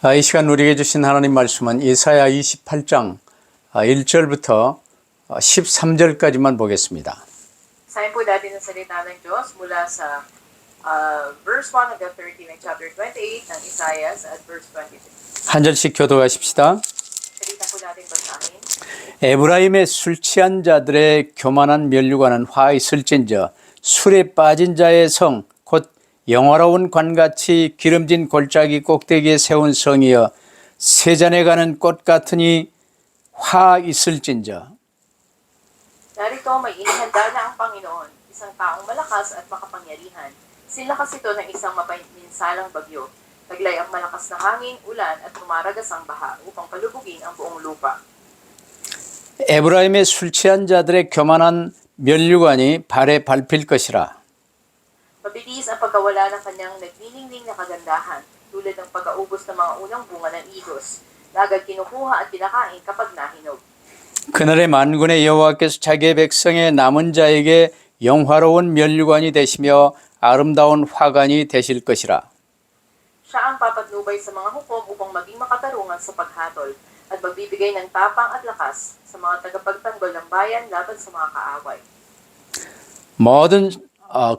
이 시간 우리에게 주신 하나님 말씀은 이사야 28장 1절부터 13절까지만 보겠습니다. Sabi po natin ang salita ng Diyos mula sa verse 1 hanggang 13 ng chapter 28 ng Isaiah at verse 23. 한 절씩 교독하십시다. Salita po natin basahin. 에브라임의 술 취한 자들의 교만한 면류관은 화 있을진저 술에 빠진 자의 성 곧 영화로운 관같이 기름진 골짜기 꼭대기에 세운 성이여 세잔에 가는 꽃 같으니 화 있을진저. Narito may inihanda na ang Panginoon, isang taong malakas at makapangyarihan. Sila kasi ito ng isang mapaminsalang bagyo. Taglay ang malakas na hangin, ulan at tumaragas ang baha upang palubugin ang buong lupa. 에브라임의 술 취한 자들의 교만한 면류관이 발에 밟힐 것이라. Mabilis ang pagkawala ng kanyang nagniningning na kagandahan, tulad ng pagkaubos ng mga unang bunga ng igos, na agad kinukuha at pinakain kapag nahinog. 그날의 만군의 여호와께서 자기의 백성의 남은 자에게 영화로운 면류관이 되시며 아름다운 화관이 되실 것이라. Siya ang papatnubay sa mga hukom upang maging makatarungan sa paghatol at magbibigay ng tapang at lakas sa mga tagapagtanggol ng bayan laban sa mga kaaway. 모든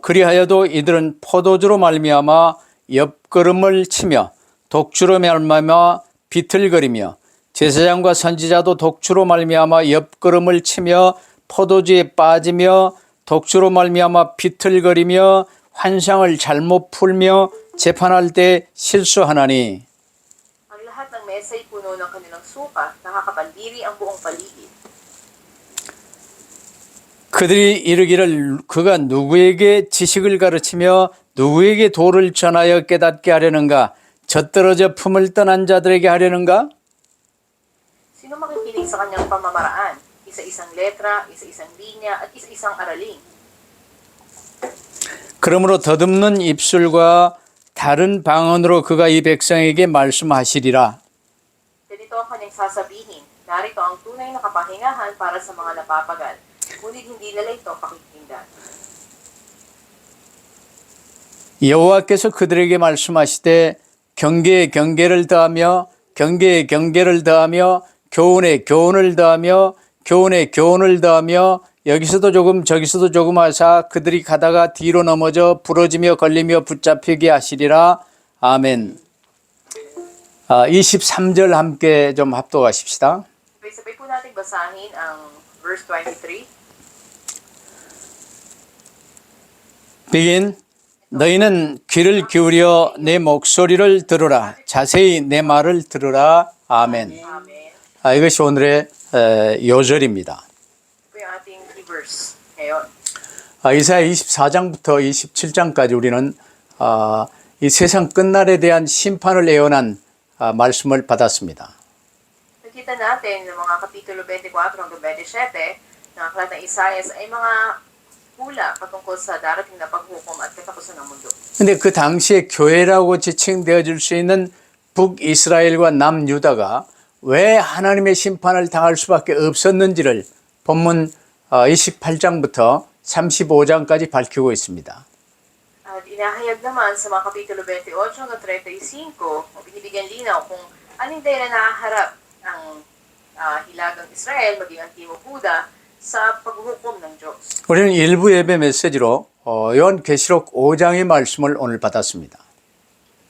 그리하여도 이들은 포도주로 말미암아 옆걸음을 치며 독주로 말미암아 비틀거리며 제사장과 선지자도 독주로 말미암아 옆걸음을 치며 포도주에 빠지며 독주로 말미암아 비틀거리며 환상을 잘못 풀며 재판할 때 실수하나니. Ang lahat ng mesa ay puno ng kanilang suka, nakakapandiri ang buong paligid. 그들이 이르기를 그가 누구에게 지식을 가르치며 누구에게 도를 전하여 깨닫게 하려는가? 젖떨어져 품을 떠난 자들에게 하려는가? Sino makikinig sa kanyang pamamaraan? Isa-isang letra, isa-isang linya, at isa-isang araling. 그러므로 더듬는 입술과 다른 방언으로 그가 이 백성에게 말씀하시리라. Ganito ang kanyang sasabihin, narito ang tunay na kapahingahan para sa mga napapagal, ngunit hindi nila ito pakikinggan. 여호와께서 그들에게 말씀하시되 경계에 경계를 더하며 경계에 경계를 더하며 교훈에 교훈을 더하며 교훈에 교훈을 더하며 여기서도 조금 저기서도 조금 하사 그들이 가다가 뒤로 넘어져 부러지며 걸리며 붙잡히게 하시리라. 아멘. 23절 함께 좀 합독하십시다. Sabay po natin basahin ang verse 23. begin. 너희는 귀를 기울여 내 목소리를 들으라. 자세히 내 말을 들으라. 아멘. Amen. 이것이 오늘의 요절입니다. Ito yung ating key verse ngayon. 이사야 24장부터 27장까지 우리는 이 세상 끝날에 대한 심판을 예언한 말씀을 받았습니다. Nakita natin ng mga kapitulo 24 hanggang 27 ng aklat ng Isaiah ay mga hula patungkol sa darating na paghukom at katapusan ng mundo. 근데 그 당시에 교회라고 지칭되어 줄 수 있는 북이스라엘과 남유다가 왜 하나님의 심판을 당할 수밖에 없었는지를 본문 28장부터 35장까지 밝히고 있습니다. At inahayag naman sa mga kapitulo 28 hanggang 35 o binibigyan linaw kung anong dahilan nakaharap ang hilagang Israel maging ang Timog Huda sa paghukom ng Diyos. 우리는 일부 예배 메시지로 요한계시록 5장의 말씀을 오늘 받았습니다.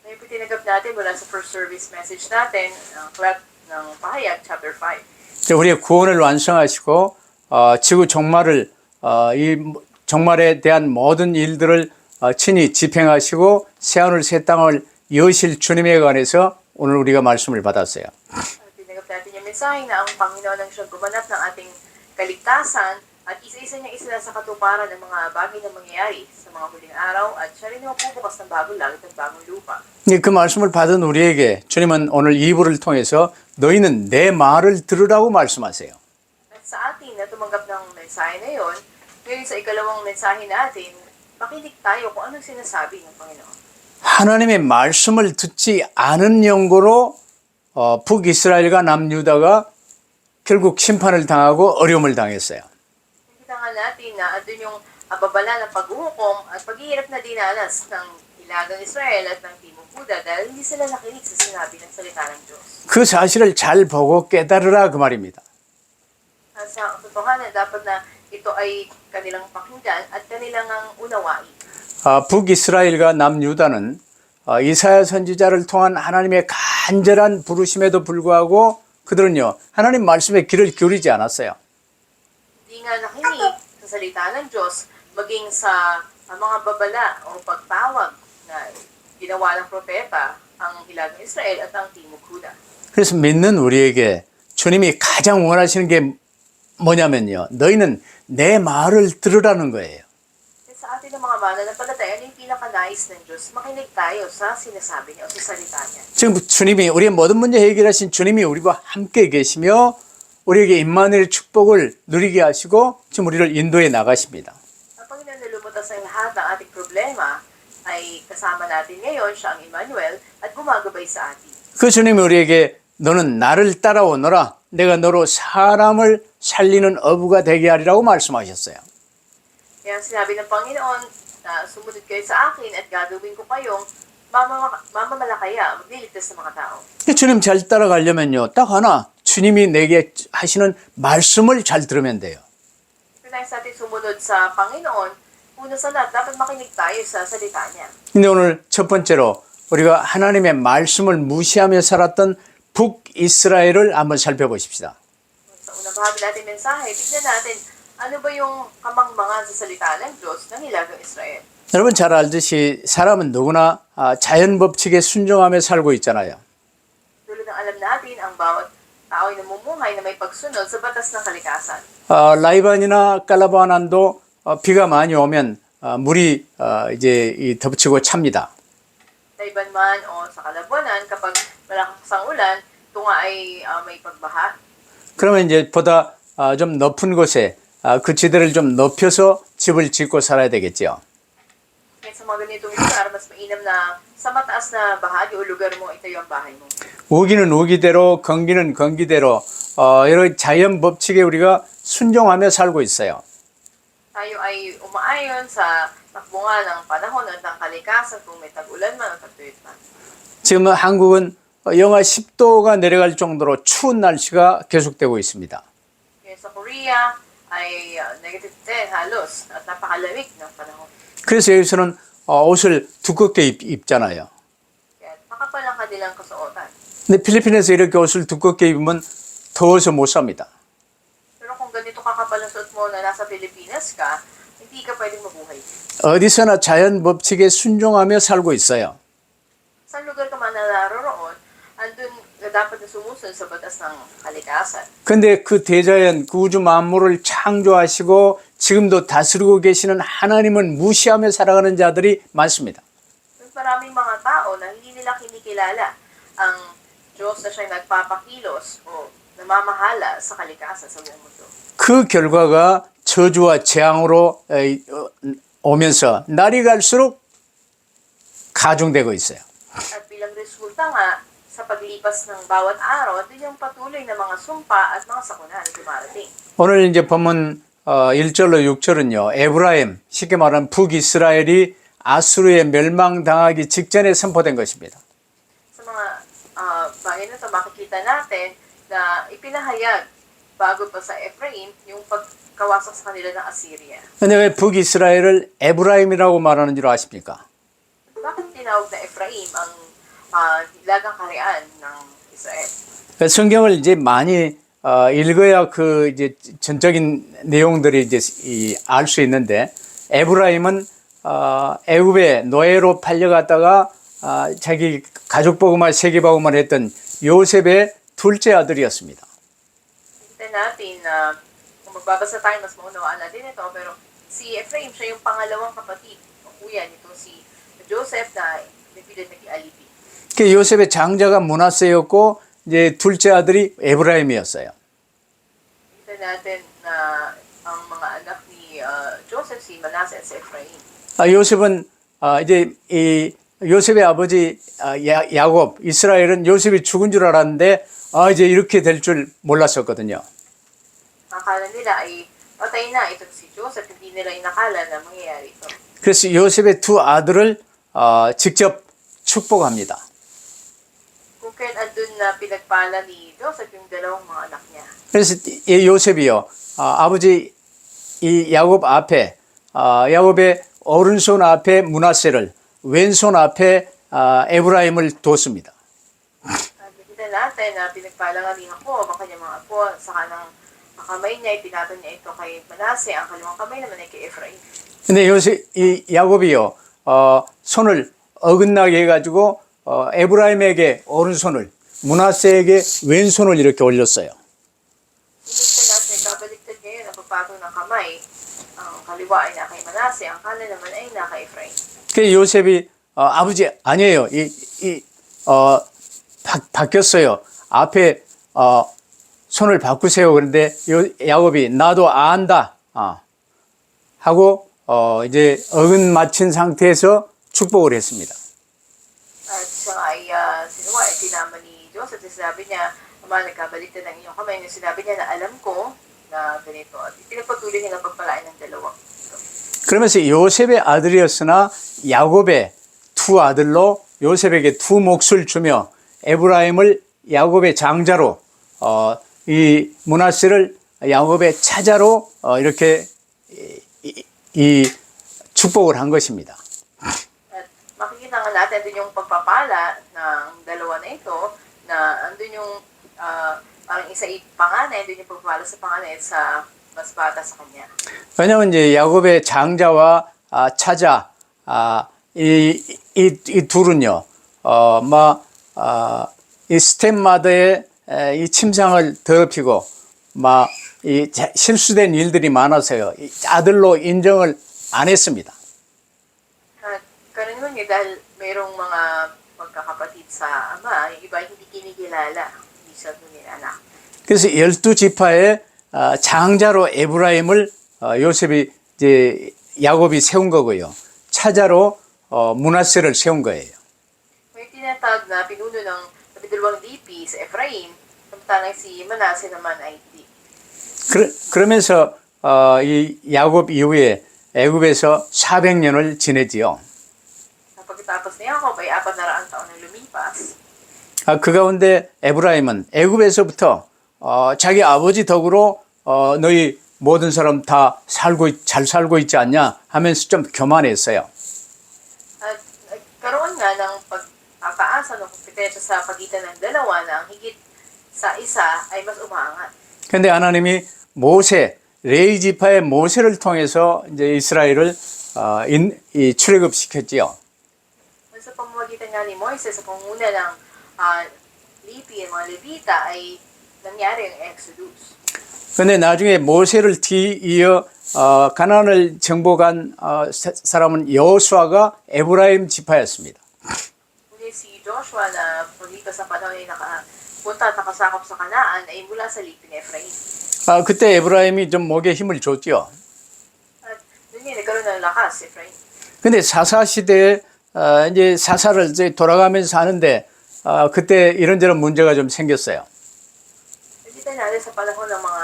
Ngayon po tinanggap natin mula sa first service message natin ang aklat ng Pahayag chapter 5. 우리의 구원을 완성하시고 지구 종말을 이 종말에 대한 모든 일들을 친히 집행하시고 새하늘 새 땅을 여실 주님에 관해서 오늘 우리가 말씀을 받았어요. Tinanggap natin yung mensahe na ang Panginoon ang siyang gumanap ng ating kaligtasan at isa-isa niyang isala sa katuparan ng mga bagay na mangyayari sa mga huling araw at siya rin yung magbubukas ng bagong langit at bagong lupa. 그 말씀을 받은 우리에게 주님은 오늘 2부를 통해서 너희는 내 말을 들으라고 말씀하세요. At sa atin na tumanggap ng mensahe na yun, ngayon sa ikalawang mensahe natin, makinig tayo kung anong sinasabi ng Panginoon. 하나님의 말씀을 듣지 않은 영고로 북이스라엘과 남유다가 결국 심판을 당하고 어려움을 당했어요. Nakita nga natin na andun yung ababala ng paghuhukom at paghihirap na dinanas ng hilagang Israel at ng Timog Huda dahil hindi sila nakinig sa sinabi ng salita ng Diyos. 그 사실을 잘 보고 깨달으라 그 말입니다. At sa katotohanan, dapat na ito ay kanilang pakinggan at kanilang ang unawain. 북이스라엘과 남유다는 이사야 선지자를 통한 하나님의 간절한 부르심에도 불구하고 그들은요 하나님 말씀에 귀를 기울이지 않았어요. Hindi nga nakinig sa salita ng Diyos maging sa mga babala o pagtawag na ginawa ng propeta ang Hilagang Israel at ang Timog Huda. 그래서 믿는 우리에게 주님이 가장 원하시는 게 뭐냐면요. 너희는 내 말을 들으라는 거예요. Sa atin ng mga mananampalataya, ano yung pinaka-nais ng Diyos? Makinig tayo sa sinasabi niya o sa salita niya. 지금 주님이 우리의 모든 문제 해결하신 주님이 우리와 함께 계시며 우리에게 임마누엘 축복을 누리게 하시고 지금 우리를 인도해 나가십니다. Ang Panginoon na lumutas ang lahat ng ating problema ay kasama natin ngayon, siya ang Emmanuel, at gumagabay sa atin. 그 주님이 우리에게 너는 나를 따라오너라. 내가 너로 사람을 살리는 어부가 되게 하리라고 말씀하셨어요. Kaya sinabi ng Panginoon na sumunod kayo sa akin at gagawin ko kayong mamamalakaya, magliligtas ng mga tao. 주님 잘 따라가려면요. 딱 하나 주님이 내게 하시는 말씀을 잘 들으면 돼요. Kung nais natin sumunod sa Panginoon, una sa lahat, dapat makinig tayo sa salita niya. 근데 오늘 첫 번째로 우리가 하나님의 말씀을 무시하며 살았던 북이스라엘을 한번 살펴보십시다. Sa unang bahagi natin mensahe, tignan natin ano ba yung kamangmangan sa salita ng Diyos ng Hilagang Israel. 여러분 잘 알듯이 사람은 누구나 자연 법칙에 순종하며 살고 있잖아요. Tulad ng alam natin, ang bawat tao ay namumuhay na may pagsunod sa batas ng kalikasan. 라이반이나 깔라바난도 비가 많이 오면 물이 이제 덮치고 찹니다. Sa iban man o sa kalabuanan, kapag malakas ang ulan, ito nga ay may pagbaha. 그러면 이제 보다 좀 높은 곳에 그 지대를 좀 높여서 집을 짓고 살아야 되겠죠. Kaya sa mga ganitong lugar, mas mainam na sa mataas na bahagi o lugar mo itayo ang bahay mo. 우기는 우기대로 건기는 건기대로 여러 자연 법칙에 우리가 순종하며 살고 있어요. Tayo ay umaayon sa takbunga ng panahon at ng kalikasan kung may tag-ulan man o tag-tuyot man. 지금 한국은 영하 10도가 내려갈 정도로 추운 날씨가 계속되고 있습니다. Kaya sa Korea ay negative 10 halos at napakalamig ng panahon. 그래서 여기서는 옷을 두껍게 입잖아요. Kaya makapal ang kanilang kasuotan. 근데 필리핀에서 이렇게 옷을 두껍게 입으면 더워서 못 삽니다. Pero kung ganito kakapal ang suot mo na nasa Pilipinas ka, hindi ka pwedeng mabuhay. 어디서나 자연 법칙에 순종하며 살고 있어요. Saan lugar ka man na naroroon, andun na dapat na sumusunod sa batas ng kalikasan. 근데 그 대자연, 그 우주 만물을 창조하시고 지금도 다스리고 계시는 하나님은 무시하며 살아가는 자들이 많습니다. Maraming mga tao na hindi nila kinikilala ang Diyos na siyang nagpapakilos o namamahala sa kalikasan sa buong mundo. 그 결과가 저주와 재앙으로 오면서 날이 갈수록 가중되고 있어요. At bilang resulta nga, sa paglipas ng bawat araw, ito yung patuloy na mga sumpa at mga sakuna na dumarating. 오늘 이제 본문 1절로 6절은요. 에브라임, 쉽게 말하면 북이스라엘이 아수르에 멸망당하기 직전에 선포된 것입니다. Sa mga bagay na ito, makikita natin na ipinahayag bago pa sa Ephraim yung pagkawasak sa kanila ng Assyria. 근데 왜 북이스라엘을 에브라임이라고 말하는 줄 아십니까? Bakit tinawag na Ephraim ang hilagang kaharian ng Israel? 성경을 이제 많이 읽어야 그 이제 전적인 내용들이 이제 알 수 있는데 에브라임은 애굽의 노예로 팔려갔다가 자기 가족 복음을 세계 복음을 했던 요셉의 둘째 아들이었습니다. Kita natin na kung magbabasa tayo, mas maunawaan natin ito, pero si Ephraim, siya yung pangalawang kapatid o kuya nito si Joseph na napilit na kialipi. 그 요셉의 장자가 므낫세였고 이제 둘째 아들이 에브라임이었어요. Kita natin na ang mga anak ni Joseph, si Manasseh at si Ephraim. 요셉은 이제 이 요셉의 아버지 야곱 이스라엘은 요셉이 죽은 줄 알았는데 이제 이렇게 될 줄 몰랐었거든요. Akala nila ay patay na ito si Joseph, hindi nila inakala na mangyayari ito. 그래서 요셉의 두 아들을 직접 축복합니다. Kung kaya andun na pinagpala ni Joseph yung dalawang mga anak niya. 그래서 이 요셉이요, 아버지 이 야곱 앞에, 야곱의 오른손 앞에 므낫세를, 왼손 앞에 에브라임을 뒀습니다. Nakikita natin na pinagpala nga rin ako, baka niya mga apo, sa kanang kamay niya, ipinato niya ito kay Manase, ang kaliwang kamay naman ay kay Ephraim. 근데 이 야곱이요, 손을 어긋나게 해가지고, 에브라임에게 오른손을, 므낫세에게 왼손을 이렇게 올렸어요. Pinagpala natin, kabaliktad ngayon, napapatong ng kamay, ang kaliwa ay na kay Manase, ang kanan naman ay na kay Ephraim. 그 요셉이, 아버지, 아니에요. 바뀌었어요. 앞에, 손을 바꾸세요. 그런데 야곱이 나도 안다. 하고, 이제 어긋 맞춘 상태에서 축복을 했습니다. At siya ay sinuwa, ay tinama ni Joseph, at sinabi niya, Ama, nagkabaliktad ng inyong kamay, na sinabi niya na alam ko na ganito, at pinagpatuloy niya ng pagpalain ng dalawang ito. 그러면서 요셉의 아들이었으나 야곱의 두 아들로 요셉에게 두 몫을 주며 에브라임을 야곱의 장자로 이 므낫세를 야곱의 차자로 이렇게 이 축복을 한 것입니다. At makikita nga natin dun yung pagpapala ng dalawa na ito, na andun yung parang isa panganay, dun yung pagpapala sa panganay at sa mas bata sa kanya. 왜냐하면 이제 야곱의 장자와 차자 이 둘은요, 이 스텝마더의 이 침상을 더럽히고, 이 실수된 일들이 많아서요, 아들로 인정을 안 했습니다. At karaniwan nga dahil mayroong mga magkakapatid sa ama, yung iba hindi kinikilala, hindi siya tunay anak. 그래서 12지파의 장자로 에브라임을 요셉이 이제 야곱이 세운 거고요, 차자로 므낫세를 세운 거예요. May tinatawag na pinuno ng labindalawang DP sa Ephraim, samantalang si Manase naman ay hindi. 그러면서 이 야곱 이후에 애굽에서 400년을 지내지요. Pagkatapos ni Jacob ay 400 taon na lumipas. 그 가운데 에브라임은 애굽에서부터 자기 아버지 덕으로 너희 모든 사람 다 잘 살고 있지 않냐 하면서 좀 교만했어요. At nagkaroon nga ng pagpapasa ng kompetensya sa pagitan ng dalawa na ang higit sa isa ay mas umaangat. 그런데 하나님이 레위 지파의 모세를 통해서 이제 이스라엘을 출애굽시켰지요. Sa pamamagitan nga ni Moises sa panguna ng Lipi, mga Levita, ay nangyari ang Exodus. 그런데 나중에 모세를 뒤이어 가나안을 정복한 사람은 여호수아가 에브라임 지파였습니다. Ngunit si Joshua na paglipas sa panahon ay nakapunta at nakasakop sa Kanaan ay mula sa Lipi ni Ephraim. 그때 에브라임이 좀 목에 힘을 줬죠. At doon niya nagkaroon ng lakas si Ephraim. 근데 사사 시대에 이제 사사를 이제 돌아가면서 하는데 그때 이런저런 문제가 좀 생겼어요. Nakita natin sa panahon ng mga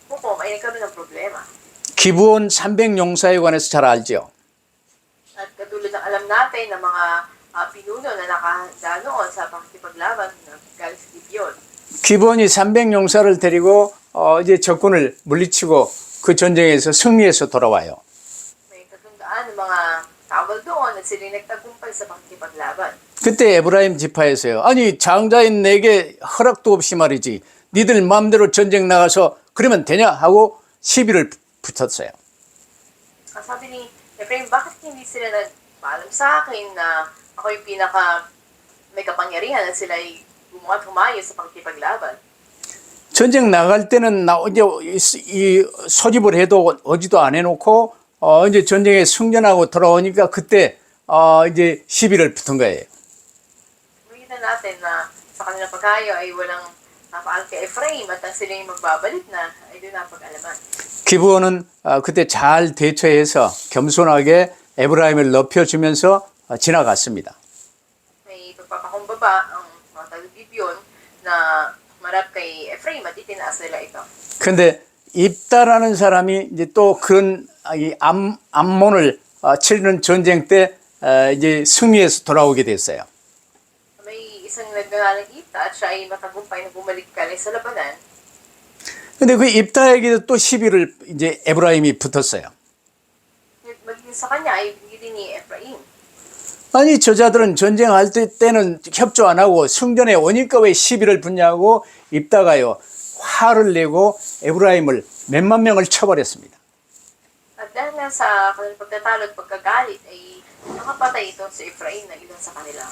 hukom ay nagkaroon ng problema. 기브온 300용사에 관해서 잘 알죠. At katulad ng alam natin ng mga pinuno na nakahanda noon sa pakikipaglaban ng galing sa Gibeon. 기브온이 300용사를 데리고 이제 적군을 물리치고 그 전쟁에서 승리해서 돌아와요. May katundaan ng mga tawal doon at sila nagtagumpay sa pakikipaglaban. 그때 에브라임 지파에서요. 아니 장자인 내게 허락도 없이 말이지. 니들 마음대로 전쟁 나가서 그러면 되냐 하고 시비를 붙였어요. Sabi ni Ephraim, bakit hindi sila nagpaalam sa akin na ako yung may kapangyarihan at sila ay humayo sa pakikipaglaban? 전쟁 나갈 때는 이제 이 소집을 해도 오지도 안 해놓고 이제 전쟁에 승전하고 돌아오니까 그때 이제 시비를 붙은 거예요. Makikita natin na sa kanilang pagkayo ay walang napaalam kay Ephraim at ang sila yung magbabalik na ay doon napag-alaman. 기브온은 그때 잘 대처해서 겸손하게 에브라임을 높여주면서 지나갔습니다. May pagpapakumbaba ang mga taga-Gibeon na marap kay Ephraim at itinaas nila ito. 그런데 입다라는 사람이 이제 또 그런 이 암몬을 치르는 전쟁 때 이제 승리해서 돌아오게 됐어요. isang nagngangalang Ipta at siya ay matagumpay na bumalik galing sa labanan. 근데 그 입다에게도 또 시비를 이제 에브라임이 붙었어요. Maging sa kanya ay binili ni Ephraim. 아니 저자들은 전쟁할 때는 협조 안 하고 성전의 원인과 왜 시비를 붙냐고 입다가요 화를 내고 에브라임을 몇만 명을 쳐버렸습니다. At dahil nga sa kanilang pagtatalo at pagkagalit ay nakapatay ito si Ephraim na ilan sa kanila.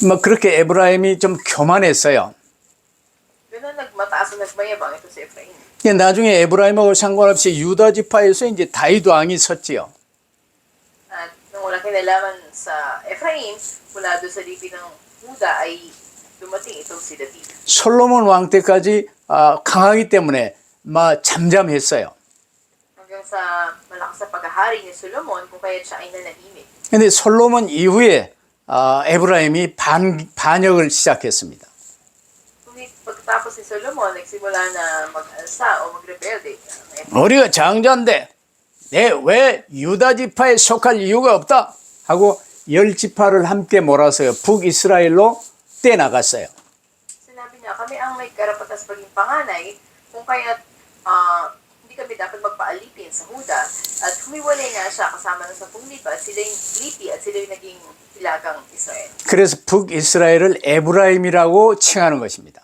뭐 그렇게 에브라임이 좀 교만했어요. Ganun nagmataas o nagmayabang ito si Ephraim. 나중에 에브라임하고 상관없이 유다 지파에서 이제 다윗 왕이 섰지요. At nung walang kinalaman sa Ephraim, mula doon sa lipi ng Huda ay dumating itong si David. 솔로몬 왕 때까지 강하기 때문에 막 잠잠했어요. Hanggang sa malakas na paghahari ni Solomon kung kaya siya ay nanahimik. 근데 솔로몬 이후에 에브라임이 반역을 시작했습니다. Ngunit pagkatapos ni Solomon, nagsimula na mag-alsa o magrebelde. 우리가 장자인데 내 왜 유다 지파에 속할 이유가 없다 하고 10지파를 함께 몰아서요 북이스라엘로 떼나갔어요. Sinabi niya, kami ang may karapatan sa paging panganay, kung kaya hindi kami dapat magpaalipin sa Huda. At humiwalay nga siya kasama ng 10 lipa at sila yung lipi at sila yung naging hilagang Israel. 그래서 북이스라엘을 에브라임이라고 칭하는 것입니다.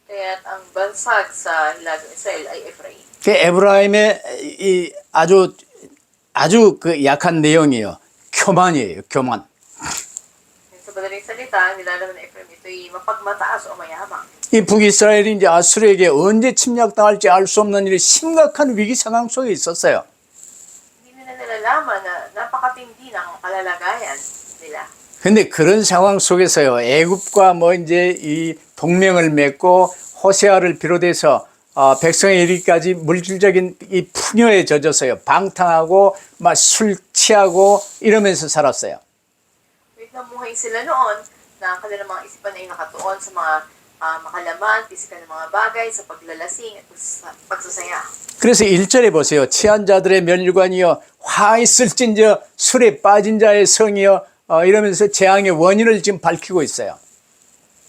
Kaya ang bansag sa hilagang Israel ay Ephraim. 그 에브라임의 이 아주 그 약한 내용이요. 교만이에요. 교만. Sa madaling salita, ang nilalaman ng Ephraim ito ay mapagmataas o mayabang. 이 북이스라엘이 이제 아수르에게 언제 침략당할지 알 수 없는 일이 심각한 위기 상황 속에 있었어요. Hindi nila nalalaman na napakatindi ng kalalagayan nila. 근데 그런 상황 속에서요. 애굽과 뭐 이제 이 동맹을 맺고 호세아를 비롯해서 백성에 이르기까지 물질적인 이 풍요에 젖어서요. 방탕하고 막 술 취하고 이러면서 살았어요. Wait, namuhay sila noon na kanilang mga isipan ay nakatuon sa mga makalaman, pisikal na mga bagay, sa paglalasing at pagsasaya. 그래서 1절에 보세요. 취한 자들의 멸류관이여 화 있을진저 술에 빠진 자의 성이여 이러면서 재앙의 원인을 지금 밝히고 있어요.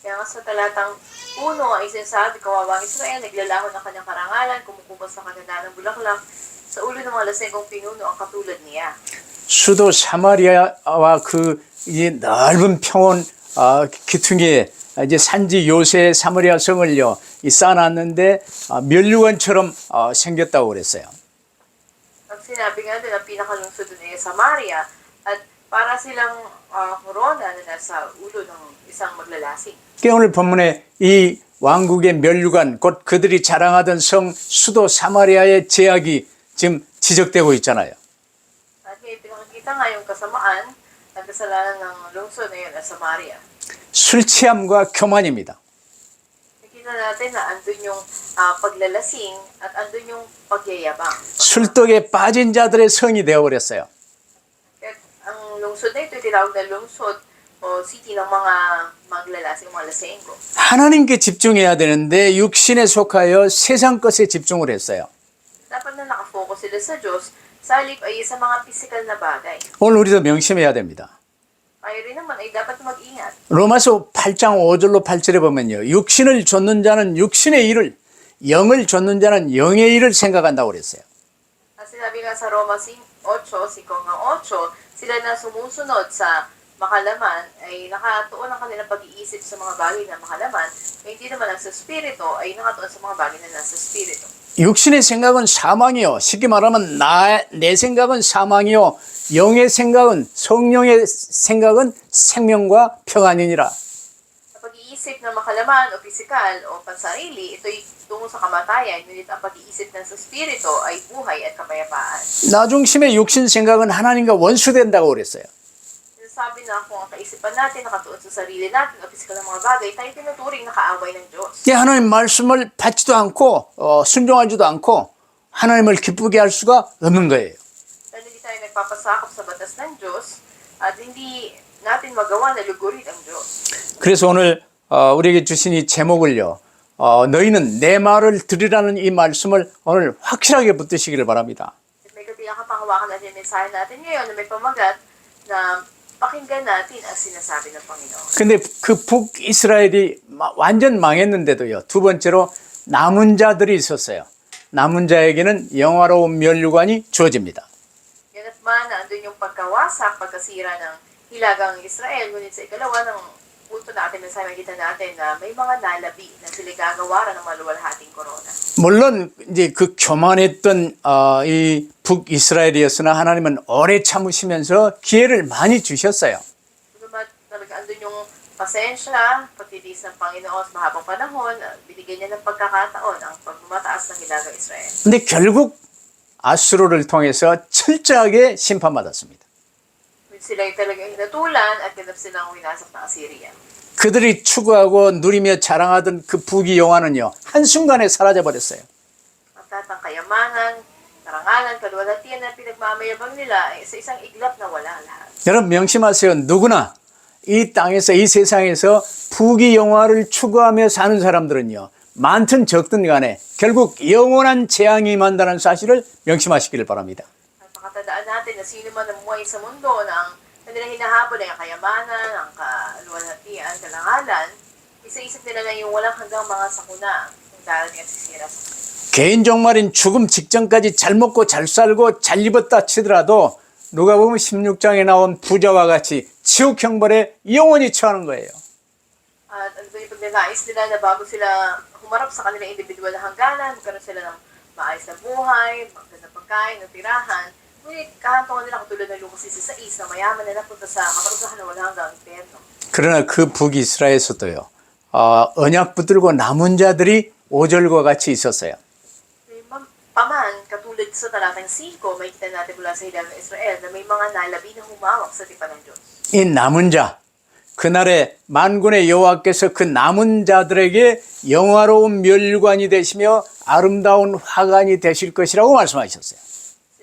Kaya nga sa talatang 1 ay sinasabi, kawawang Israel, naglalahon ng kanyang karangalan, kumukupas ng kaganda ng bulaklak, sa ulo ng mga lasengong pinuno ang katulad niya. 수도 사마리아와 그 이 넓은 평원 기퉁에 이제 산지 요새 사마리아 성을요 쌓아놨는데 멸류관처럼 생겼다고 그랬어요. Ang sinabi nga din, ang pinakalungsod doon ay Samaria, at para silang korona na nasa ulo ng isang maglalasing. 오늘 본문에 이 왕국의 멸류관 곧 그들이 자랑하던 성 수도 사마리아의 제약이 지금 지적되고 있잖아요. At ngayon, pinakikita nga yung kasamaan at kasalanan ng lungsod na yun at Samaria. 술 취함과 교만입니다. Nakita natin na andun yung paglalasing at andun yung pagyayabang. 술독에 빠진 자들의 성이 되어버렸어요. Kaya ang lungsod na ito, tinawag na lungsod o city ng mga maglalasing, mga lasenggo. 하나님께 집중해야 되는데 육신에 속하여 세상 것에 집중을 했어요. Dapat na nakafocus sila sa Diyos, sa halip ay sa mga physical na bagay. 오늘 우리도 명심해야 됩니다. Kaya rin naman ay dapat mag-ingat. 로마서 8장 5절로 8절에 보면요. 육신을 좇는 자는 육신의 일을, 영을 좇는 자는 영의 일을 생각한다고 그랬어요. At sinabi nga sa Roma 5:8, sila na sumusunod sa makalaman ay nakatuon ang kanilang pag-iisip sa mga bagay na makalaman, hindi naman ang sa spirito ay nakatuon sa mga bagay na nasa spirito. 육신의 생각은 사망이요. 쉽게 말하면 내 생각은 사망이요. 영의 생각은 성령의 생각은 생명과 평안이니라. Sa pag-iisip ng makalaman o pisikal o pansarili, ito'y tungo sa kamatayan, ngunit ang pag-iisip ng sa spirito ay buhay at kapayapaan. 나중심의 육신 생각은 하나님과 원수된다고 그랬어요. Sabi na kung ang kaisipan natin nakatuon sa sarili natin o pisikal ng mga bagay, tayo tinuturing na kaaway ng Diyos. 하나님 말씀을 받지도 않고 순종하지도 않고 하나님을 기쁘게 할 수가 없는 거예요. Dahil hindi tayo nagpapasakop sa batas ng Diyos at hindi natin magawa na lugurit ang Diyos. 그래서 오늘 우리에게 주신 이 제목을요. 너희는 내 말을 들으라는 이 말씀을 오늘 확실하게 붙드시기를 바랍니다. At may kapiyang kapanghawakan natin yung mensahe natin ngayon na may pamagat na pakinggan natin ang sinasabi ng Panginoon. 근데 그 북이스라엘이 완전 망했는데도요. 두 번째로 남은 자들이 있었어요. 남은 자에게는 영화로운 면류관이 주어집니다. Ganat man na andun yung pagkawasak, pagkasira ng hilagang Israel, ngunit sa ikalawa ng punto natin na sa makikita natin na may mga nalabi na sila gagawaran ng maluwalhating korona. 물론 이제 그 교만했던 이 북이스라엘이었으나 하나님은 오래 참으시면서 기회를 많이 주셨어요. Bagamat talaga andun yung pasensya, pagtitiis ng Panginoon sa mahabang panahon, binigyan niya ng pagkakataon ang pagmamataas ng hilagang Israel. 근데 결국 아수르를 통해서 철저하게 심판받았습니다. Sila'y talagang hinatulan at ganap silang winasak ng Assyria. 그들이 추구하고 누리며 자랑하던 그 북이 영화는요, 한순간에 사라져버렸어요. At ang kayamanan, karangalan, kaluwalhatian na pinagmamayabang nila ay sa isang iglap na wala lahat. 여러분 명심하세요. 누구나 이 땅에서 이 세상에서 북이 영화를 추구하며 사는 사람들은요, 많든 적든 간에 결국 영원한 재앙이 임한다는 사실을 명심하시기를 바랍니다. At pakatandaan natin na sino man namuhay sa mundo na ang kanilang hinahabol ay ang kayamanan, ang kaluwalhatian, kalangalan, isa-isip nila na yung walang hanggang mga sakuna kung darating at sisira sa kanila. 개인 종말인 죽음 직전까지 잘 먹고 잘 살고 잘 입었다 치더라도 누가 보면 16장에 나온 부자와 같이 지옥 형벌에 영원히 처하는 거예요. At ano ba yung pagnanais nila na bago sila humarap sa kanilang individual na hangganan, magkaroon sila ng maayos na buhay, magandang pagkain, ng tirahan, ngunit kahantungan nila katulad ng Lucas 16 na mayaman na napunta sa kaparusahan na walang hanggang impyerno. 그러나 그 북이스라엘에서도요, 언약 붙들고 남은 자들이 5절과 같이 있었어요. Paman, katulad sa talatang 5, may kita natin mula sa hilagang Israel na may mga nalabi na humawak sa tipan ng Diyos. 이 남은 자, 그날에 만군의 여호와께서 그 남은 자들에게 영화로운 멸관이 되시며 아름다운 화관이 되실 것이라고 말씀하셨어요.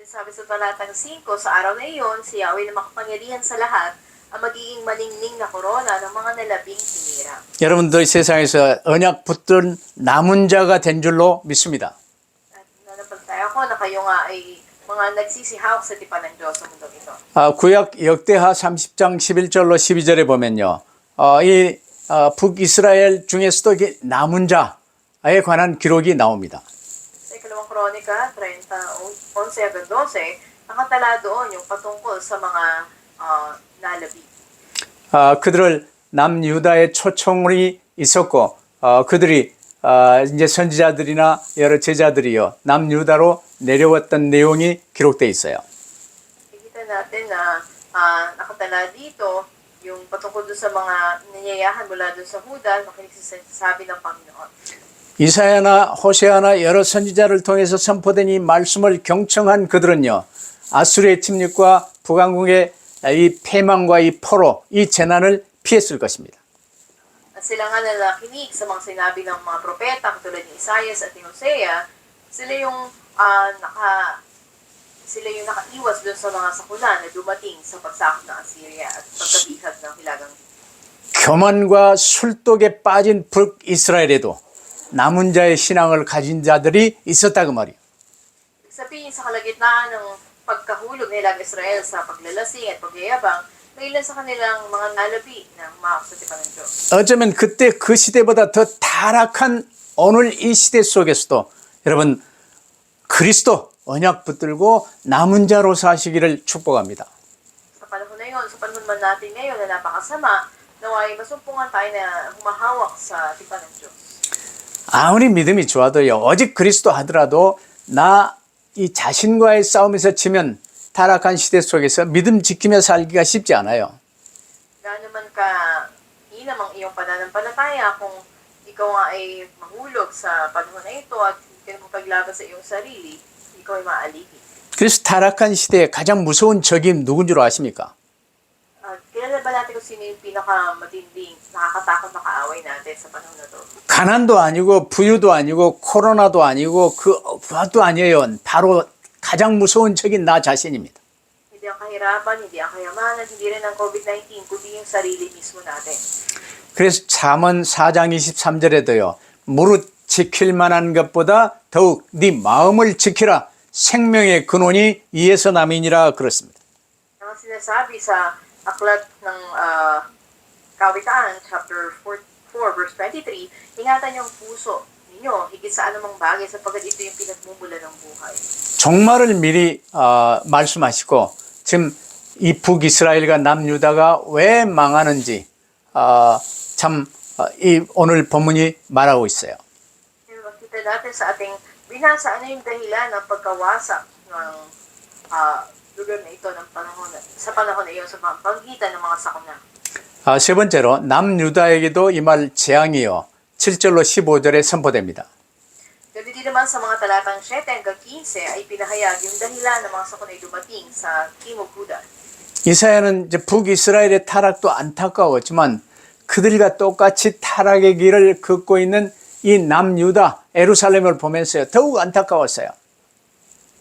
Sabi sa talatang 5, sa araw na iyon, si Yahweh na makapangyarihan sa lahat ang magiging maningning na korona ng mga nalabing hinira. 여러분들 세상에서 언약 붙든 남은 자가 된 줄로 믿습니다. At nanapagtaya ko na kayo nga ay mga nagsisihawak sa tipan ng Diyos sa mundong ito. 구약 역대하 30장 11절로 12절에 보면요. 이 북이스라엘 중에서도 남은 자에 관한 기록이 나옵니다. Sa ikalawang kronika, 11:11-12, nakatala doon yung patungkol sa mga nalabi. 그들을 남유다의 초청이 있었고 그들이 이제 선지자들이나 여러 제자들이요 남유다로 내려왔던 내용이 기록되어 있어요. Nakikita natin na nakatala dito yung patungkol doon sa mga nanyayahan mula doon sa Huda, makinig sa sabi ng Panginoon. 이사야나 호세아나 여러 선지자를 통해서 선포된 이 말씀을 경청한 그들은요 아수르의 침략과 북왕국의 이 패망과 이 포로 이 재난을 피했을 것입니다. At sila nga na nakinig sa mga sinabi ng mga propeta katulad ni Isaias at ni Hosea, sila yung nakaiwas doon sa mga sakulan na dumating sa pagsakop ng Assyria at pagkabihag ng hilagang. 교만과 술독에 빠진 북이스라엘에도 남은 자의 신앙을 가진 자들이 있었다 그 말이에요. Sabihin sa kalagitnaan ng pagkahulog ng hilagang Israel sa paglalasing at pagyayabang, may ilan sa kanilang mga nalabi na humawak sa tipan ng Diyos. 어쩌면 그때 그 시대보다 더 타락한 오늘 이 시대 속에서도 여러분 그리스도 언약 붙들고 남은 자로 사시기를 축복합니다. Sa panahon na yun, sa panahon man natin ngayon na napakasama, naway masumpungan tayo na humahawak sa tipan ng Diyos. 아무리 믿음이 좋아도요 오직 그리스도 하더라도 나 이 자신과의 싸움에서 지면 타락한 시대 속에서 믿음 지키며 살기가 쉽지 않아요. Gaano man ka inam ang iyong pananampalataya kung ikaw nga ay mahulog sa panahon na ito at hindi ka mapaglaban sa iyong sarili, ikaw ay maalipin. 그래서 타락한 시대에 가장 무서운 적이 누군 줄 아십니까? Kilala ba natin kung sino yung pinakamatinding, nakakatakot na kaaway natin sa panahon na ito? 가난도 아니고 부유도 아니고 코로나도 아니고 그것도 아니에요. 바로 가장 무서운 적인 나 자신입니다. Hindi ang kahirapan, hindi ang kayamanan, hindi rin ang COVID-19, kundi yung sarili mismo natin. 그래서 잠언 4장 23절에도요. 무릇 지킬 만한 것보다 더욱 네 마음을 지키라. 생명의 근원이 이에서 남이니라 그렇습니다. Ang sinasabi sa Aklat ng Kawikaan, chapter 4, verse 23, ingatan yung puso ninyo, higit sa anumang bagay, sapagkat ito yung pinagmumula ng buhay. 종말을 미리 말씀하시고 지금 이 북이스라엘과 남유다가 왜 망하는지 이 오늘 본문이 말하고 있어요. Makita natin sa ating binasa, ano yung dahilan ng pagkawasak ng lugar na ito sa panahon na iyon sa pagitan ng mga sakuna. 세 번째로 남유다에게도 이 말 재앙이요 7절로 15절에 선포됩니다. Ganun din naman sa mga talatang 7 hanggang 15 ay pinahayag yung dahilan ng mga sakunay dumating sa Timog Huda. 이사야는 이제 북이스라엘의 타락도 안타까웠지만 그들과 똑같이 타락의 길을 걷고 있는 이 남유다 예루살렘을 보면서요 더욱 안타까웠어요.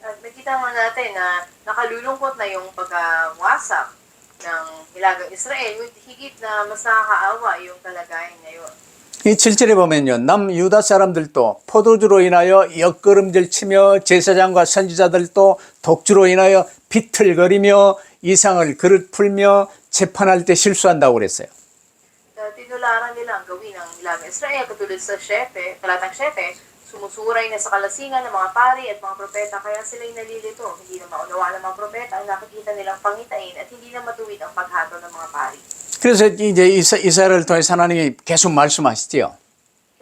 At nakita nga natin na nakalulungkot na yung pagwasak ng hilagang Israel, ngunit higit na mas nakakaawa yung kalagayan ngayon. 이 7절에 보면요 남유다 사람들도 포도주로 인하여 엿걸음질 치며 제사장과 선지자들도 독주로 인하여 비틀거리며 이상을 그릇 풀며 재판할 때 실수한다고 그랬어요. Tinularan nila ang gawin ng hilagang Israel katulad sa 7, talatang 7, sumusuray na sa kalasingan ng mga pari at mga propeta, kaya sila'y nalilito. Hindi na maunawa ng mga propeta ang nakikita nilang pangitain at hindi na matuwid ang paghatol ng mga pari. 그래서 이제 이사야를 통해서 하나님이 계속 말씀하시지요.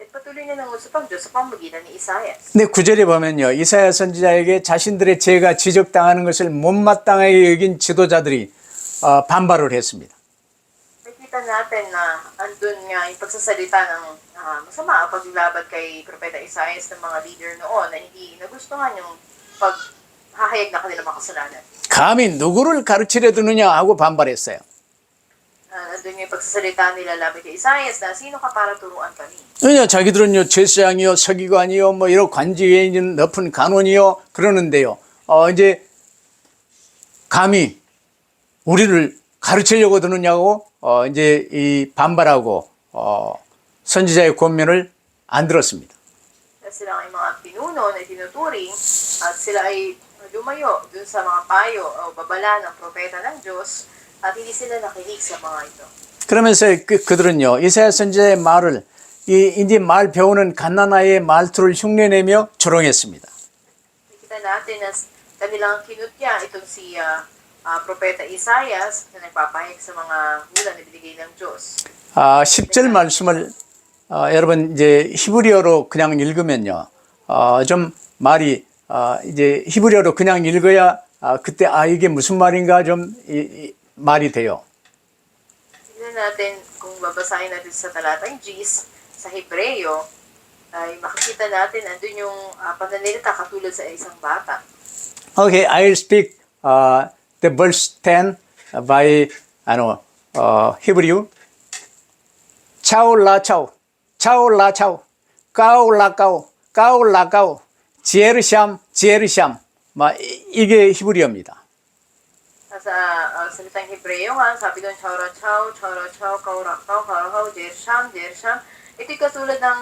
At patuloy na nangusap ang Diyos sa pamamagitan ni Isaias. 근데 9절에 보면요. 이사야 선지자에게 자신들의 죄가 지적당하는 것을 못마땅하게 여긴 지도자들이 반발을 했습니다. Nakita natin na andun nga yung pagsasalita ng masama ang paglaban kay Propeta Isaias ng mga leader noon na hindi nagustuhan yung paghahayag na kanilang makasalanan. 감히 누구를 가르치려 드느냐 하고 반발했어요. Andun yung pagsasalita nila laban kay Isaias na sino ka para turuan kami? 왜냐 자기들은요 제사장이요 서기관이요 뭐 이런 관직에 있는 높은 간원이요 그러는데요. 이제 감히 우리를 가르치려고 드느냐고 이제 이 반발하고 선지자의 권면을 안 들었습니다. Sila ay mga pinuno na tinuturing at sila ay lumayo dun sa mga payo o babala ng propeta ng Diyos at hindi sila nakinig sa mga ito. 그러면서 그들은요 이사야 선지자의 말을 이제 말 배우는 갓난아이의 말투를 흉내내며 조롱했습니다. Nakita natin na kanilang kinutya itong si propeta Isaias na nagpapahayag sa mga ulan na binigay ng Diyos. 10절 말씀을 여러분 이제 히브리어로 그냥 읽으면요 좀 말이 이제 히브리어로 그냥 읽어야 그때 이게 무슨 말인가 좀 말이 돼요. Tignan natin kung babasahin natin sa talatang Gs sa Hebreo ay makikita natin andun yung pananalita katulad sa isang bata. Okay, I'll speak the verse 10 by Hebrew. 차올라차오, 차올라차오, 까올라까오, 까올라까오, 지에르샴, 지에르샴. 이게 히브리어입니다. Sa salitang Hebreo nga, sabi doon, Chaurachaw, Chaurachaw, Kaurakaw, Kaurakaw, Jersham, Jersham. Ito'y katulad ng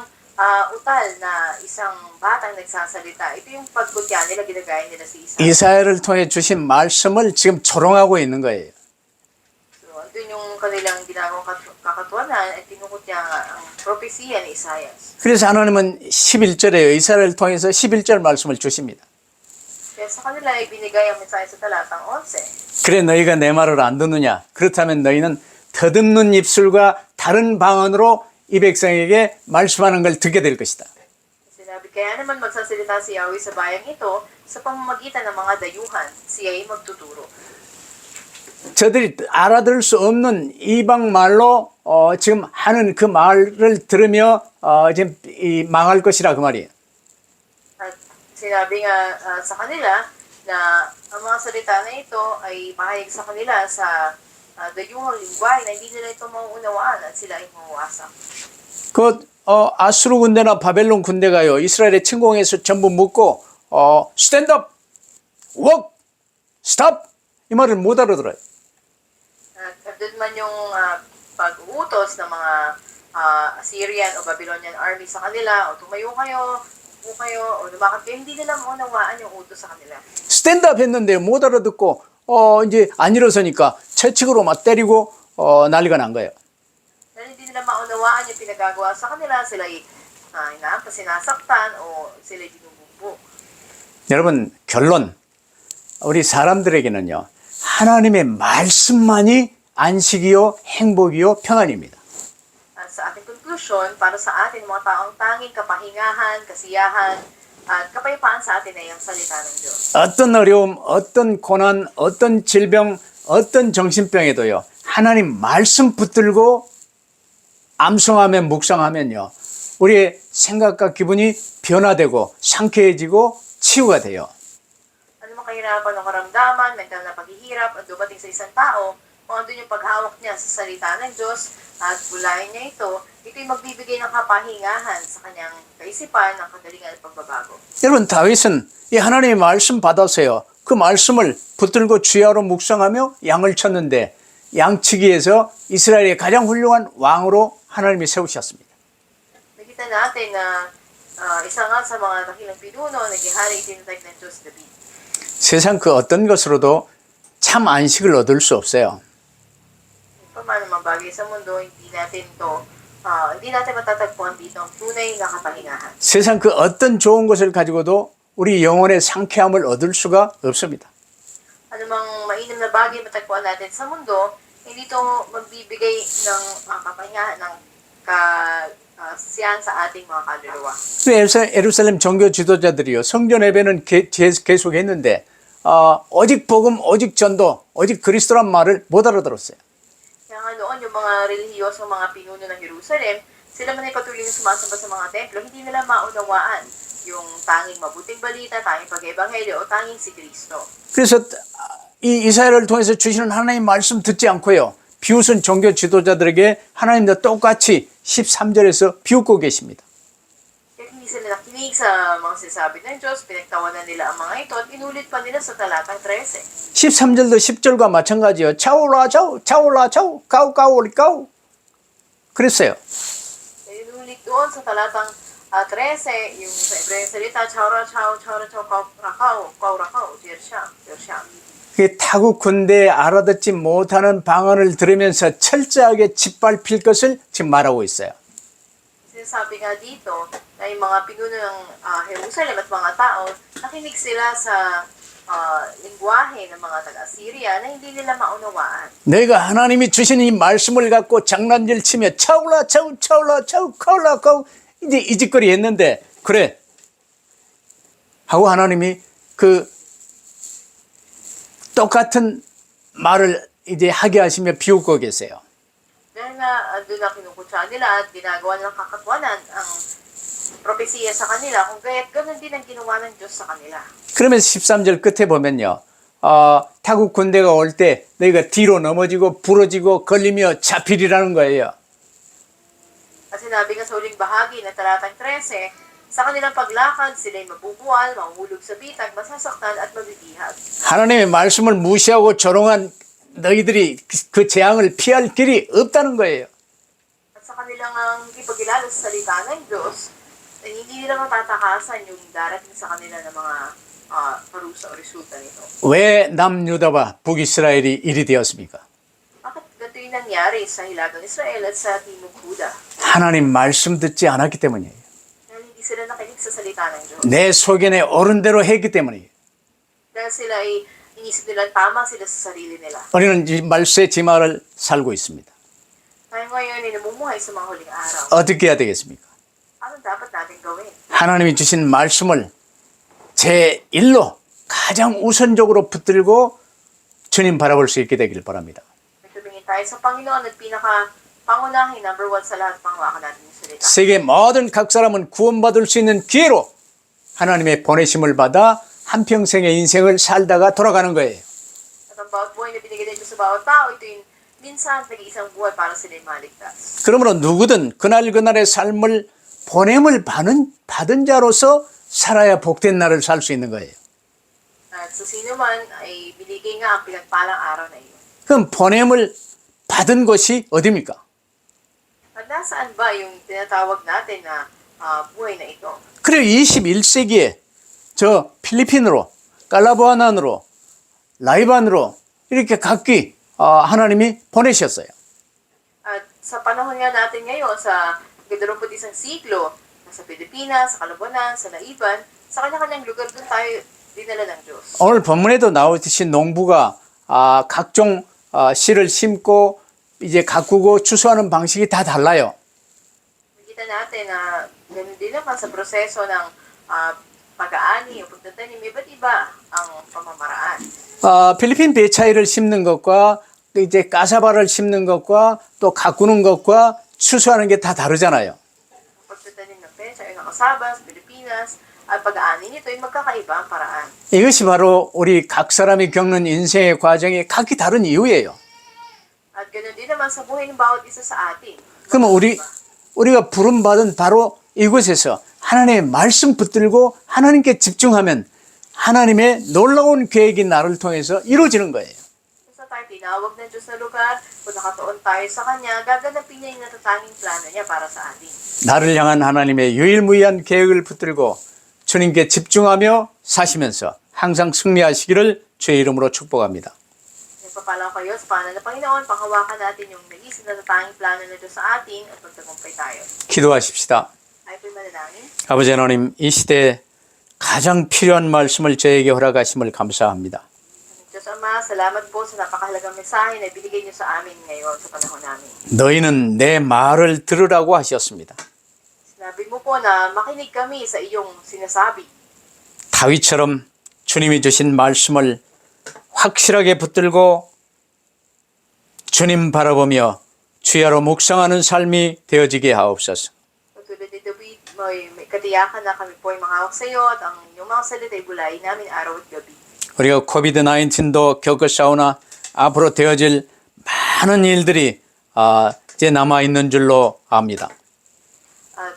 utal na isang batang nagsasalita. Ito yung pagkutya nila, ginagaya nila si Isaiah. 이사야를 통해 주신 말씀을 지금 조롱하고 있는 거예요. So, andun yung kanilang ginagawang kakatuanan at tinukutya ang propesiya ni Isaias. 그래서 하나님은 11절에 이사야를 통해서 11절 말씀을 주십니다. Kaya sa kanila ay binigay ang mensahe sa talatang 11. 그래 너희가 내 말을 안 듣느냐? 그렇다면 너희는 더듬는 입술과 다른 방언으로 이 백성에게 말씀하는 걸 듣게 될 것이다. Sinabi, kaya naman magsasalita si Yahweh sa bayang ito sa pamamagitan ng mga dayuhan, siya ay magtuturo. 저들이 알아들을 수 없는 이방 말로 지금 하는 그 말을 들으며 지금 망할 것이라 그 말이에요. At sinabi nga sa kanila na ang mga salita na ito ay mahayag sa kanila sa dayuhang lingwahe na hindi nila ito mauunawaan at sila ay mawawasak. 그 아수르 군대나 바벨론 군대가요 이스라엘의 침공에서 전부 묻고 스탠드업, 웍, 스탑 이 말을 못 알아들어요. At doon man yung pag-uutos ng mga Assyrian o Babylonian army sa kanila, o tumayo kayo, o lumakad kayo, hindi nila maunawaan yung utos sa kanila. 스탠드업 했는데 못 알아듣고 이제 안 일어서니까 채찍으로 막 때리고 난리가 난 거예요. Dahil hindi nila maunawaan yung pinagagawa sa kanila, sila'y sinasaktan o sila'y binubumbu. 여러분 결론 우리 사람들에게는요 하나님의 말씀만이 안식이요 행복이요 평안입니다. At sa ating conclusion, para sa atin, mga taong tanging kapahingahan, kasiyahan, at kapayapaan sa atin ay ang salita ng Diyos. 어떤 어려움, 어떤 고난, 어떤 질병, 어떤 정신병에도요 하나님 말씀 붙들고 암송하며 묵상하면요 우리의 생각과 기분이 변화되고 상쾌해지고 치유가 돼요. Ano mang kahirapan o karamdaman, mental na paghihirap at dumating sa isang tao, kung andun yung paghawak niya sa salita ng Diyos at bulayan niya ito'y magbibigay ng kapahingahan sa kanyang kaisipan, ng kadalingan at pagbabago. 여러분 다윗은 이 하나님의 말씀 받았어요. 그 말씀을 붙들고 주야로 묵상하며 양을 쳤는데 양치기에서 이스라엘의 가장 훌륭한 왕으로 하나님이 세우셨습니다. Nakita natin na isa nga sa mga dakilang pinuno, naghihari itinatag ng Diyos David. 세상 그 어떤 것으로도 참 안식을 얻을 수 없어요. Paano mang bagay sa mundo, hindi natin matatagpuan dito ang tunay na kapahingahan. 세상 그 어떤 좋은 것을 가지고도 우리 영혼의 상쾌함을 얻을 수가 없습니다. Ano mang mainam na bagay matagpuan natin sa mundo, hindi ito magbibigay ng kapahingahan, ng kasiyahan sa ating mga kaluluwa. 예루살렘 종교 지도자들이요 성전 예배는 계속했는데 오직 복음, 오직 전도, 오직 그리스도란 말을 못 알아들었어요. Kaya nga noon, yung mga relihiyosong mga pinuno ng Jerusalem, sila man ay patuloy na sumasamba sa mga templo, hindi nila maunawaan yung tanging mabuting balita, tanging pag-ebanghelyo, o tanging si Kristo. 그래서 이 이사야를 통해서 주시는 하나님 말씀 듣지 않고요. 비웃은 종교 지도자들에게 하나님도 똑같이 13절에서 비웃고 계십니다. Kaya hindi sila nakinig sa mga sinasabi ng Diyos, pinagtawanan nila ang mga ito, at inulit pa nila sa talatang 13. 13절도 10절과 마찬가지예요. 차올라 차오, 차올라 차오, 까우 까오리 까우. 그랬어요. Kaya inulit doon sa talatang 13, yung sa Hebreo salita, chawra chaw, kau rakaw, jersha. 그 타국 군대에 알아듣지 못하는 방언을 들으면서 철저하게 짓밟힐 것을 지금 말하고 있어요. Sinasabi nga dito na yung mga pinuno ng Jerusalem at mga tao, nakinig sila sa lingwahe ng mga taga-Assyria na hindi nila maunawaan. 내가 하나님이 주신 이 말씀을 갖고 장난질 치며 차올라 차오, 차올라 차오, 카올라 카오 이제 이 짓거리 했는데 그래 하고 하나님이 그 똑같은 말을 이제 하게 하시며 비웃고 계세요. Dahil na doon na kinukutsa nila at ginagawa nilang kakatwanan ang propesiya sa kanila, kung kaya't ganoon din ang ginawa ng Diyos sa kanila. 그러면서 13절 끝에 보면요. 타국 군대가 올 때 너희가 뒤로 넘어지고 부러지고 걸리며 잡히리라는 거예요. At sinabi nga sa huling bahagi na talatang 13, sa kanilang paglakad, sila'y mabubuwal, mahuhulog sa bitag, masasaktan at mabibihag. 하나님의 말씀을 무시하고 조롱한 너희들이 그 재앙을 피할 길이 없다는 거예요. At sa kanilang ipagilala sa salita ng Diyos, ay hindi nila matatakasan yung darating sa kanila ng mga parusa o resulta nito. 왜 남유다와 북이스라엘이 일이 되었습니까? Bakit ganito yung nangyari sa Hilagang Israel at sa Timog Huda? 하나님 말씀 듣지 않았기 때문이에요. Dahil hindi sila nakinig sa salita ng Diyos. 내 소견에 옳은 대로 했기 때문이에요. Dahil sila ay inisip nila tama sila sa sarili nila. 우리는 이 말세의 지마를 살고 있습니다. Tayo ngayon ay namumuhay sa mga huling araw. 어떻게 해야 되겠습니까? Anong dapat natin gawin? 하나님이 주신 말씀을 제1로 가장 우선적으로 붙들고 주님 바라볼 수 있게 되길 바랍니다. Tumingin tayo sa Panginoon at pinaka-pangunahin, number one sa lahat, pangwakan natin yung salita. 세계 모든 각 사람은 구원받을 수 있는 기회로 하나님의 보내심을 받아 한평생의 인생을 살다가 돌아가는 거예요. At ang bawat buhay na binigay din sa bawat tao, ito yung minsan nag-iisang buhay para sila maligtas. 그러므로 누구든 그날의 삶을 보냄을 받은 자로서 살아야 복된 날을 살 수 있는 거예요. At sa sino man ay binigay nga ang pinagpalang araw na iyon. 그럼 보냄을 받은 것이 어디입니까? At nasaan ba yung tinatawag natin na buhay na ito? 그리고 21세기에 저 필리핀으로, 깔라보아난으로, 라이반으로 이렇게 각기 하나님이 보내셨어요. At sa panahon nga natin ngayon, sa 21 siglo, sa Pilipinas, sa Kalabonan, sa Naiban, sa kanya-kanyang lugar doon tayo dinala ng Diyos. 오늘 본문에도 나오듯이 농부가 각종 씨를 심고 이제 가꾸고 추수하는 방식이 다 달라요. Nakita natin na ganun din naman sa proseso ng pag-aani o pagtatanim, iba't iba ang pamamaraan. 필리핀 배차이를 심는 것과 이제 까사바를 심는 것과 또 가꾸는 것과 추수하는 게 다 다르잖아요. Ang pagtatanim ng pecha ay nakasaba sa Pilipinas at pag-aani nito ay magkakaiba ang paraan. 이것이 바로 우리 각 사람이 겪는 인생의 과정이 각기 다른 이유예요. At ganun din naman sa buhay ng bawat isa sa atin. 그러면 우리가 부름받은 바로 이곳에서 하나님의 말씀 붙들고 하나님께 집중하면 하나님의 놀라운 계획이 나를 통해서 이루어지는 거예요. Sa tayo tinawag ng Diyos na lugar, kung nakatuon tayo sa Kanya, gaganapin niya yung natatanging plano niya para sa atin. 나를 향한 하나님의 유일무이한 계획을 붙들고 주님께 집중하며 사시면서 항상 승리하시기를 주의 이름으로 축복합니다. Nagpapala kayo sa pangalan ng Panginoon, panghawakan natin yung nag-isip na natatanging plano ng Diyos sa atin at magtagumpay tayo. 기도하십시다. Ay po'y manalangin. 아버지 하나님, 이 시대에 가장 필요한 말씀을 저에게 허락하심을 감사합니다. Diyos Ama, salamat po sa napakahalagang mensahe na binigay niyo sa amin ngayon sa panahon namin. 너희는 내 말을 들으라고 하셨습니다. Sinabi mo po na makinig kami sa iyong sinasabi. 다윗처럼 주님이 주신 말씀을 확실하게 붙들고 주님 바라보며 주야로 묵상하는 삶이 되어지게 하옵소서. Tulad ni David, may katiyakan na kami po ay mahawak sa iyo at ang inyong mga salita ay bulayin namin araw at gabi. 우리가 코비드-19도 겪었사오나 앞으로 되어질 많은 일들이 이제 남아있는 줄로 압니다.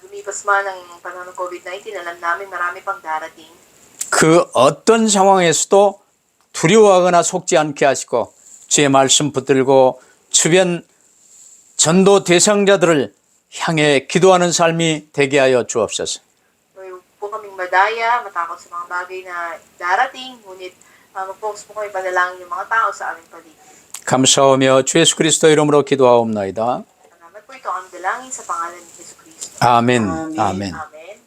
Lumipas man ang panahon ng COVID-19, alam namin marami pang darating. 그 어떤 상황에서도 두려워하거나 속지 않게 하시고 주의 말씀 붙들고 주변 전도 대상자들을 향해 기도하는 삶이 되게 하여 주옵소서. Huwag po kaming madaya, matakot sa mga bagay na darating, ngunit mag-focus po kami panalangin yung mga tao sa aming paligid. 감사하며 주 예수 그리스도 이름으로 기도하옵나이다. Salamat po ito ang dalangin sa pangalan ni Jesu Cristo. 아멘. 아멘. Amen.